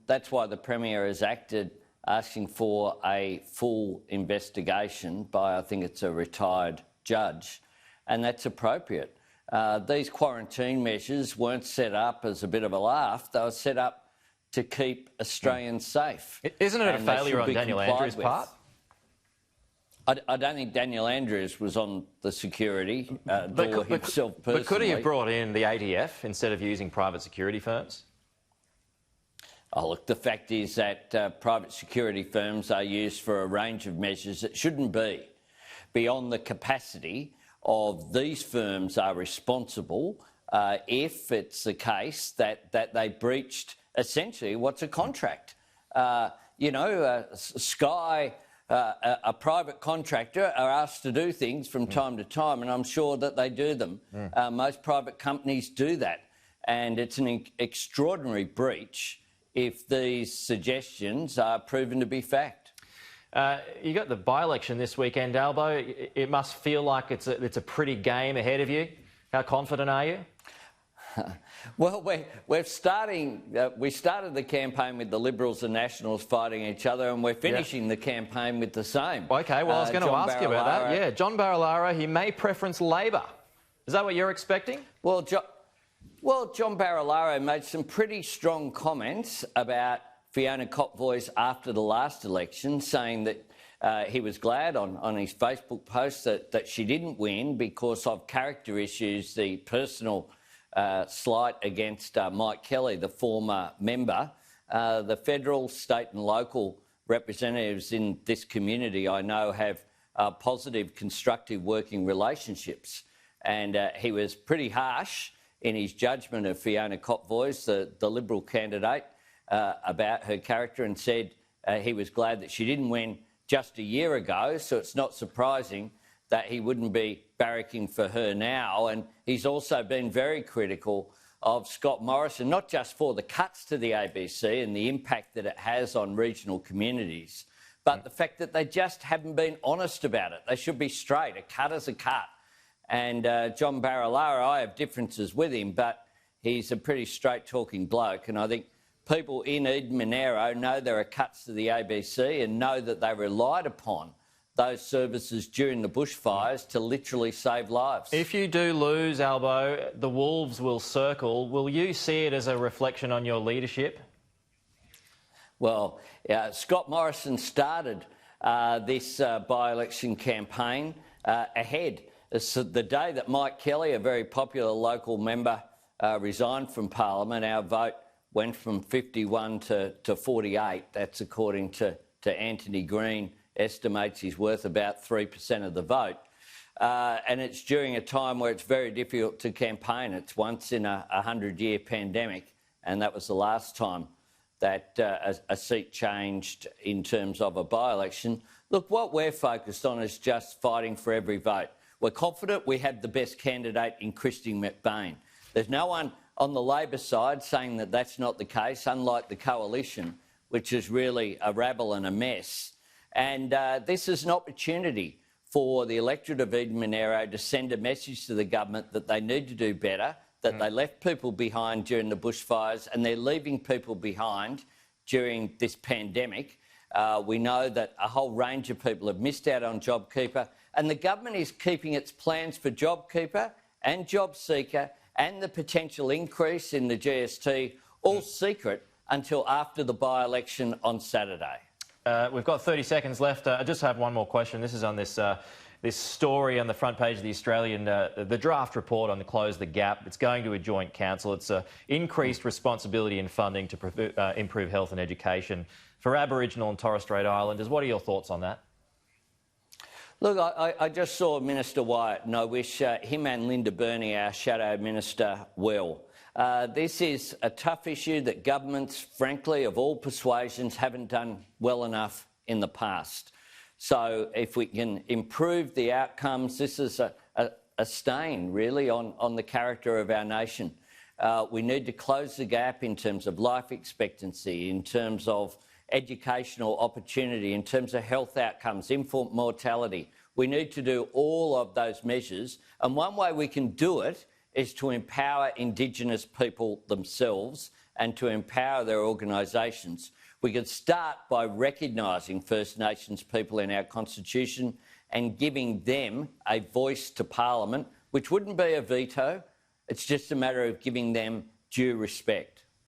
that's why the Premier has acted, asking for a full investigation by, I think it's a retired judge, and that's appropriate. These quarantine measures weren't set up as a bit of a laugh. They were set up to keep Australians safe. Isn't it a failure on Daniel Andrews' part? I don't think Daniel Andrews was on the security door himself personally. But could he have brought in the ATF instead of using private security firms? Oh, look, the fact is that private security firms are used for a range of measures that shouldn't be beyond the capacity of these firms are responsible if it's the case that they breached essentially what's a contract. Sky, a private contractor, are asked to do things from time to time, and I'm sure that they do them. Most private companies do that, and it's an extraordinary breach if these suggestions are proven to be fact. You got the by-election this weekend, Albo. It must feel like it's a pretty game ahead of you. How confident are you? Well, we started the campaign with the Liberals and Nationals fighting each other, and we're finishing the campaign with the same. OK, well, I was going to ask you about that. Yeah, John Barilaro, he may preference Labor. Is that what you're expecting? Well, John Barilaro made some pretty strong comments about Fiona Kotvojs after the last election, saying that he was glad on his Facebook post that she didn't win because of character issues, the personal slight against Mike Kelly, the former member. The federal, state and local representatives in this community, I know, have positive, constructive working relationships. And he was pretty harsh in his judgment of Fiona Kotvojs, the Liberal candidate, about her character, and said he was glad that she didn't win just a year ago, so it's not surprising that he wouldn't be barracking for her now. And he's also been very critical of Scott Morrison, not just for the cuts to the ABC and the impact that it has on regional communities, but the fact that they just haven't been honest about it. They should be straight. A cut is a cut. And John Barilaro, I have differences with him, but he's a pretty straight-talking bloke, and I think people in Eden-Monaro know there are cuts to the ABC and know that they relied upon those services during the bushfires to literally save lives. If you do lose, Albo, the Wolves will circle. Will you see it as a reflection on your leadership? Well, Scott Morrison started this by-election campaign ahead. It's the day that Mike Kelly, a very popular local member, resigned from Parliament, our vote went from 51 to 48. That's according to Anthony Green, estimates he's worth about 3% of the vote. And it's during a time where it's very difficult to campaign. It's once in a 100-year pandemic, and that was the last time that a seat changed in terms of a by-election. Look, what we're focused on is just fighting for every vote. We're confident we have the best candidate in Christine McBain. There's no one on the Labor side saying that that's not the case, unlike the coalition, which is really a rabble and a mess. And this is an opportunity for the electorate of Eden-Monaro to send a message to the government that they need to do better, that they left people behind during the bushfires and they're leaving people behind during this pandemic. We know that a whole range of people have missed out on JobKeeper, and the government is keeping its plans for JobKeeper and JobSeeker and the potential increase in the GST all secret until after the by-election on Saturday. We've got 30 seconds left. I just have one more question. This is on this story on the front page of the Australian, the draft report on the Close the Gap. It's going to a joint council. It's increased responsibility and funding to improve health and education for Aboriginal and Torres Strait Islanders. What are your thoughts on that? Look, I just saw Minister Wyatt, and I wish him and Linda Burney, our Shadow Minister, well. This is a tough issue that governments, frankly, of all persuasions, haven't done well enough in the past. So if we can improve the outcomes, this is a stain, really, on the character of our nation. We need to close the gap in terms of life expectancy, in terms of educational opportunity, in terms of health outcomes, infant mortality. We need to do all of those measures, and one way we can do it is to empower Indigenous people themselves and to empower their organisations. We could start by recognising First Nations people in our Constitution and giving them a voice to Parliament, which wouldn't be a veto. It's just a matter of giving them due respect.